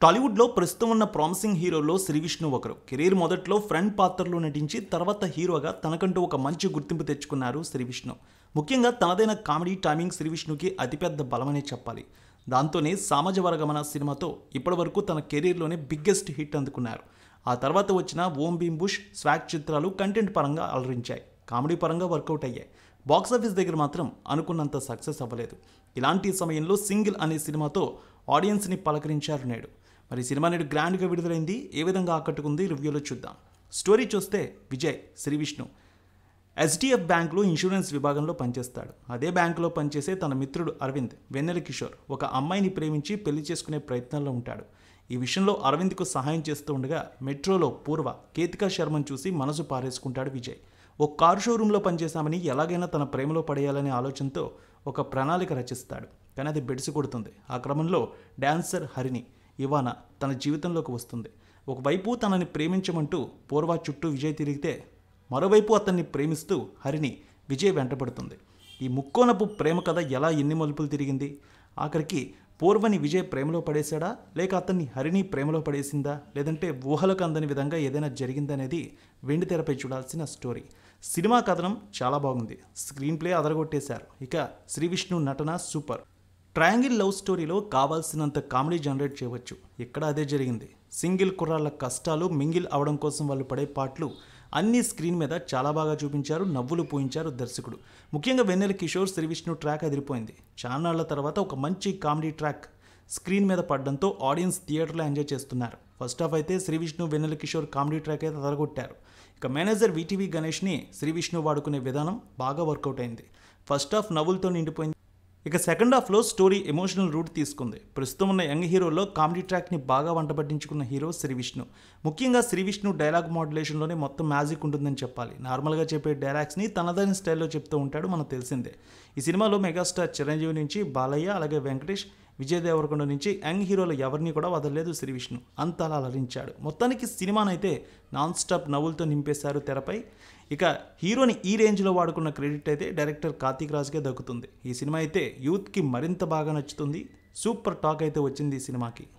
టాలీవుడ్లో ప్రస్తుతం ఉన్న ప్రామిసింగ్ హీరోల్లో శ్రీవిష్ణు ఒకరు. కెరీర్ మొదట్లో ఫ్రంట్ పాత్రలో నటించి తర్వాత హీరోగా తనకంటూ ఒక మంచి గుర్తింపు తెచ్చుకున్నారు శ్రీవిష్ణు. ముఖ్యంగా తనదైన కామెడీ టైమింగ్ శ్రీవిష్ణుకి అతిపెద్ద బలమనే చెప్పాలి. దాంతోనే సామాజవర్గమన సినిమాతో ఇప్పటివరకు తన కెరీర్లోనే బిగ్గెస్ట్ హిట్ అందుకున్నారు. ఆ తర్వాత వచ్చిన ఓం భీమ్ బుష్, స్వాగ్ చిత్రాలు కంటెంట్ పరంగా అలరించాయి, కామెడీ పరంగా వర్కౌట్ అయ్యాయి. బాక్సాఫీస్ దగ్గర మాత్రం అనుకున్నంత సక్సెస్ అవ్వలేదు. ఇలాంటి సమయంలో సింగిల్ అనే సినిమాతో ఆడియన్స్ని పలకరించారు నేడు. మరి సినిమా నేడు గ్రాండ్గా విడుదలైంది. ఏ విధంగా ఆకట్టుకుంది రివ్యూలో చూద్దాం. స్టోరీ చూస్తే విజయ్ శ్రీవిష్ణు HDF బ్యాంకులో ఇన్సూరెన్స్ విభాగంలో పనిచేస్తాడు. అదే బ్యాంకులో పనిచేసే తన మిత్రుడు అరవింద్, వెన్నెల కిషోర్ ఒక అమ్మాయిని ప్రేమించి పెళ్లి చేసుకునే ప్రయత్నంలో ఉంటాడు. ఈ విషయంలో అరవింద్కు సహాయం చేస్తూ ఉండగా మెట్రోలో పూర్వ కేతికా శర్మను చూసి మనసు పారేసుకుంటాడు విజయ్. ఒక కారు షోరూంలో పనిచేశామని ఎలాగైనా తన ప్రేమలో పడేయాలనే ఆలోచనతో ఒక ప్రణాళిక రచిస్తాడు. కానీ అది బెడిసి కొడుతుంది. ఆ క్రమంలో డాన్సర్ హరిణి ఇవానా తన జీవితంలోకి వస్తుంది. ఒకవైపు తనని ప్రేమించమంటూ పూర్వ చుట్టూ విజయ్ తిరిగితే, మరోవైపు అతన్ని ప్రేమిస్తూ హరిణి విజయ్ వెంటపడుతుంది. ఈ ముక్కోనపు ప్రేమ కథ ఎలా ఎన్ని మలుపులు తిరిగింది? ఆఖరికి పూర్వని విజయ్ ప్రేమలో పడేశాడా, లేక అతన్ని హరిణి ప్రేమలో పడేసిందా, లేదంటే ఊహలకు అందని విధంగా ఏదైనా జరిగిందనేది వెండి తెరపై చూడాల్సిన స్టోరీ. సినిమా కథనం చాలా బాగుంది, స్క్రీన్ ప్లే అదరగొట్టేశారు. ఇక శ్రీవిష్ణు నటన సూపర్. ట్రయాంగిల్ లవ్ స్టోరీలో కావాల్సినంత కామెడీ జనరేట్ చేయవచ్చు. ఇక్కడ అదే జరిగింది. సింగిల్ కుర్రాళ్ళ కష్టాలు మింగిల్ అవడం కోసం వాళ్ళు పడే పాటలు అన్ని స్క్రీన్ మీద చాలా బాగా చూపించారు, నవ్వులు పోయించారు దర్శకుడు. ముఖ్యంగా వెన్నెల కిషోర్ శ్రీవిష్ణు ట్రాక్ అదిరిపోయింది. చాన్నాళ్ల తర్వాత ఒక మంచి కామెడీ ట్రాక్ స్క్రీన్ మీద పడడంతో ఆడియన్స్ థియేటర్లో ఎంజాయ్ చేస్తున్నారు. ఫస్ట్ హాఫ్ అయితే శ్రీవిష్ణు వెన్నెల కిషోర్ కామెడీ ట్రాక్ అయితే అదరగొట్టారు. ఇక మేనేజర్ వీటీవీ గణేష్ని శ్రీవిష్ణు వాడుకునే విధానం బాగా వర్కౌట్ అయింది. ఫస్ట్ హాఫ్ నవ్వులతో నిండిపోయింది. ఇక సెకండ్ హాఫ్లో స్టోరీ ఎమోషనల్ రూట్ తీసుకుంది. ప్రస్తుతం ఉన్న యంగ్ హీరోల్లో కామెడీ ట్రాక్ని బాగా వంటబట్టించుకున్న హీరో శ్రీవిష్ణు. ముఖ్యంగా శ్రీవిష్ణు డైలాగ్ మాడ్యులేషన్లోనే మొత్తం మ్యాజిక్ ఉంటుందని చెప్పాలి. నార్మల్గా చెప్పే డైలాగ్స్ని తనదైన స్టైల్లో చెప్తూ ఉంటాడు, మనకు తెలిసిందే. ఈ సినిమాలో మెగాస్టార్ చిరంజీవి నుంచి బాలయ్య, అలాగే వెంకటేష్, విజయ్ దేవరకొండ నుంచి యంగ్ హీరోలు ఎవరిని కూడా వదలలేదు శ్రీవిష్ణు. అంతలా అలరించాడు. మొత్తానికి సినిమానైతే నాన్ స్టాప్ నవ్వులతో నింపేశారు తెరపై. ఇక హీరోని ఈ రేంజ్లో వాడుకున్న క్రెడిట్ అయితే డైరెక్టర్ కార్తీక్ రాజ్కే దక్కుతుంది. ఈ సినిమా అయితే యూత్కి మరింత బాగా నచ్చుతుంది. సూపర్ టాక్ అయితే వచ్చింది ఈ సినిమాకి.